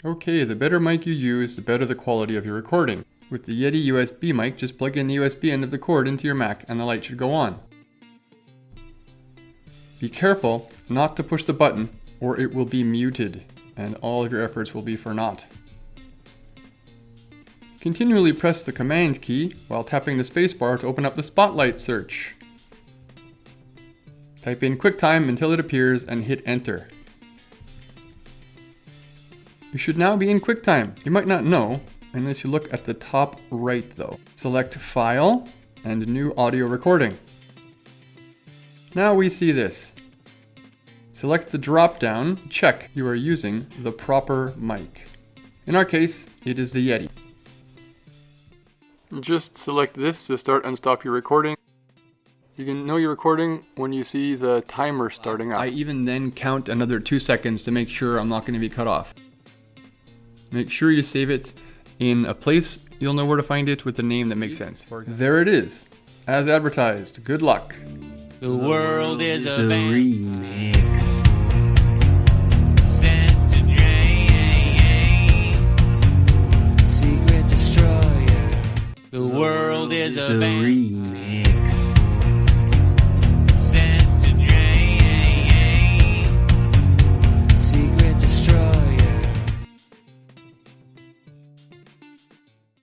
Okay, the better mic you use, the better the quality of your recording. With the Yeti USB mic, just plug in the USB end of the cord into your Mac and the light should go on. Be careful not to push the button or it will be muted and all of your efforts will be for naught. Continually press the Command key while tapping the spacebar to open up the Spotlight search. Type in Quicktime until it appears and hit Enter. You should now be in Quicktime. You might not know unless you look at the top right though. Select File and New Audio Recording. Now we see this. Select the drop-down, check you are using the proper mic. In our case, it is the Yeti. Just select this to start and stop your recording. You can know you're recording when you see the timer starting up. I even then count another 2 seconds to make sure I'm not going to be cut off. Make sure you save it in a place you'll know where to find it with a name that makes sense. There it is, as advertised. Good luck. The world is a remix. Sent to Jane. Secret destroyer. The world is a The remix.